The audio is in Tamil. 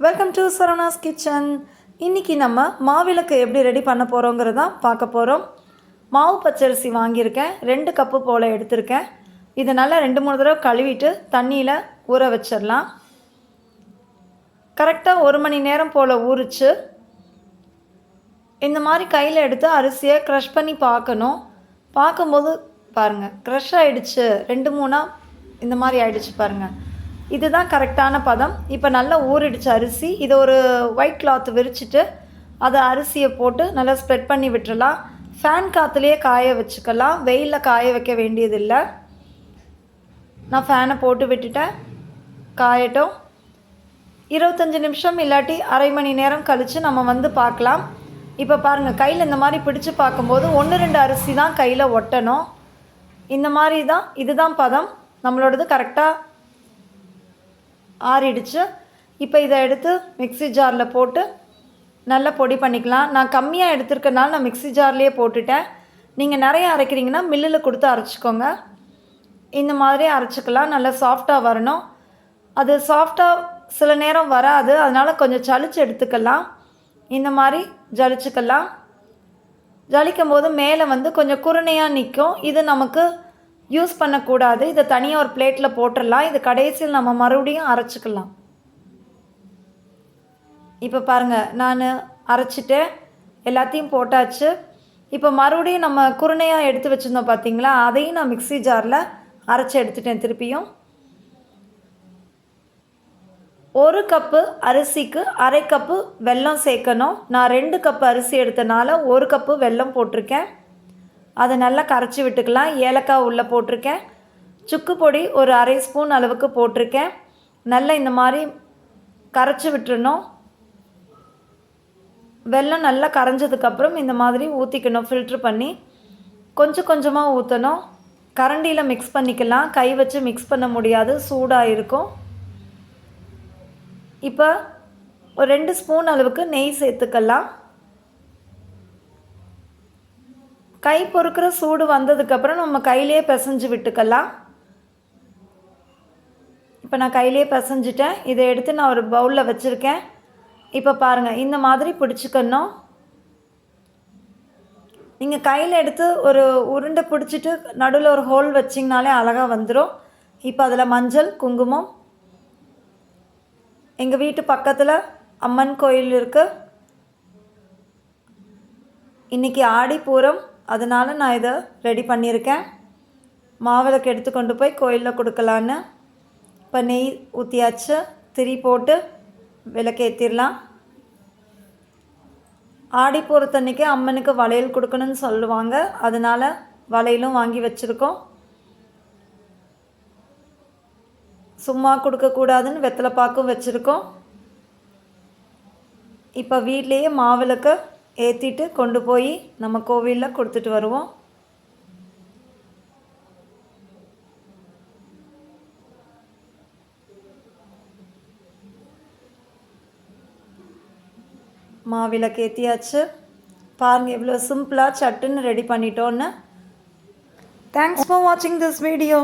Welcome to Saravanas kitchen. இன்றைக்கி நம்ம மாவிளக்கு எப்படி ரெடி பண்ண போகிறோங்கிறது தான் பார்க்க போகிறோம். மாவு பச்சரிசி வாங்கியிருக்கேன், 2 கப்பு போல் எடுத்திருக்கேன். இதை நல்லா 2-3 தடவை கழுவிட்டு தண்ணியில் ஊற வச்சிடலாம். கரெக்டாக 1 மணி நேரம் போல் ஊறிச்சு. இந்த மாதிரி கையில் எடுத்து அரிசியை க்ரஷ் பண்ணி பார்க்கணும். பார்க்கும்போது பாருங்கள், க்ரஷ் ஆகிடுச்சு, 2-3 இந்த மாதிரி ஆகிடுச்சு பாருங்கள். இதுதான் கரெக்டான பதம். இப்போ நல்லா ஊறிடுச்சு அரிசி. இதை ஒரு ஒயிட் கிளாத் விரிச்சிட்டு அதை அரிசியை போட்டு நல்லா ஸ்ப்ரெட் பண்ணி விட்டுறலாம். ஃபேன் காற்றுலேயே காய வச்சுக்கலாம், வெயிலில் காய வைக்க வேண்டியதில்லை. நான் ஃபேனை போட்டு விட்டுட்டேன், காயட்டும். 25 நிமிஷம் இல்லாட்டி அரை மணி நேரம் கழித்து நம்ம வந்து பார்க்கலாம். இப்போ பாருங்கள், கையில் இந்த மாதிரி பிடிச்சு பார்க்கும்போது 1-2 அரிசி தான் கையில் ஒட்டணும். இந்த மாதிரி தான், இதுதான் பதம். நம்மளோடது கரெக்டாக ஆறிடுச்சு. இப்போ இதை எடுத்து மிக்ஸி ஜாரில் போட்டு நல்லா பொடி பண்ணிக்கலாம். நான் கம்மியாக எடுத்துருக்கனால நான் மிக்ஸி ஜார்லேயே போட்டுட்டேன். நீங்கள் நிறைய அரைக்கிறீங்கன்னா மில்லில் கொடுத்து அரைச்சிக்கோங்க. இந்த மாதிரி அரைச்சிக்கலாம். நல்லா சாஃப்டாக வரணும். அது சாஃப்டாக சில நேரம் வராது, அதனால் கொஞ்சம் ஜலிச்சு எடுத்துக்கலாம். இந்த மாதிரி ஜலிச்சுக்கலாம். ஜலிக்கும் போது மேலே வந்து கொஞ்சம் குருணையாக நிற்கும். இது நமக்கு யூஸ் பண்ணக்கூடாது. இதை தனியாக ஒரு பிளேட்டில் போட்டுடலாம். இது கடைசியில் நம்ம மறுபடியும் அரைச்சிக்கலாம். இப்போ பாருங்கள், நான் அரைச்சிட்டேன், எல்லாத்தையும் போட்டாச்சு. இப்போ மறுபடியும் நம்ம குருணையாக எடுத்து வச்சுருந்தோம் பார்த்தீங்களா, அதையும் நான் மிக்ஸி ஜாரில் அரைச்சி எடுத்துட்டேன். திருப்பியும் 1 கப்பு அரிசிக்கு அரை கப்பு வெல்லம் சேர்க்கணும். நான் 2 கப்பு அரிசி எடுத்தனால 1 கப்பு வெல்லம் போட்டிருக்கேன். அதை நல்லா கரைச்சி விட்டுக்கலாம். ஏலக்காய் உள்ளே போட்டிருக்கேன். சுக்கு பொடி ஒரு அரை ஸ்பூன் அளவுக்கு போட்டிருக்கேன். நல்லா இந்த மாதிரி கரைச்சி விட்டுறணும். வெல்லம் நல்லா கரைஞ்சதுக்கப்புறம் இந்த மாதிரி ஊற்றிக்கணும். ஃபில்ட்ரு பண்ணி கொஞ்சம் கொஞ்சமாக ஊற்றணும். கரண்டியில் மிக்ஸ் பண்ணிக்கலாம், கை வச்சு மிக்ஸ் பண்ண முடியாது, சூடாக இருக்கும். இப்போ ஒரு 2 ஸ்பூன் அளவுக்கு நெய் சேர்த்துக்கலாம். கை பொறுக்கிற சூடு வந்ததுக்கப்புறம் நம்ம கையிலே பிசைஞ்சு விட்டுக்கலாம். இப்போ நான் கையிலே பிசைஞ்சிட்டேன். இதை எடுத்து நான் ஒரு பவுலில் வச்சுருக்கேன். இப்போ பாருங்கள், இந்த மாதிரி பிடிச்சிக்கணும். நீங்கள் கையில் எடுத்து ஒரு உருண்டை பிடிச்சிட்டு நடுவில் ஒரு ஹோல் வச்சிங்கனாலே அழகாக வந்துடும். இப்போ அதில் மஞ்சள், குங்குமம். எங்கள் வீட்டு பக்கத்தில் அம்மன் கோயில் இருக்குது. இன்றைக்கி ஆடிப்பூரம், அதனால் நான் இதை ரெடி பண்ணியிருக்கேன். மாவிளக்கு எடுத்து கொண்டு போய் கோயிலில் கொடுக்கலான்னு. இப்போ நெய் ஊற்றியாச்சு, திரி போட்டு விளக்கேற்றிடலாம். ஆடிப்பூரத்தன்னைக்கு அம்மனுக்கு வளையல் கொடுக்கணும்னு சொல்லுவாங்க, அதனால் வளையலும் வாங்கி வச்சுருக்கோம். சும்மா கொடுக்கக்கூடாதுன்னு வெத்தலைப்பாக்கும் வச்சுருக்கோம். இப்போ வீட்லேயே மாவிளக்கு ஏற்றிட்டு கொண்டு போய் நம்ம கோவிலில் கொடுத்துட்டு வருவோம். மாவிளக்கு ஏற்றியாச்சு. பாருங்கள், எவ்வளோ சிம்பிளாக சட்டுன்னு ரெடி பண்ணிட்டோன்னு. தேங்க்ஸ் ஃபார் வாட்சிங் திஸ் வீடியோ.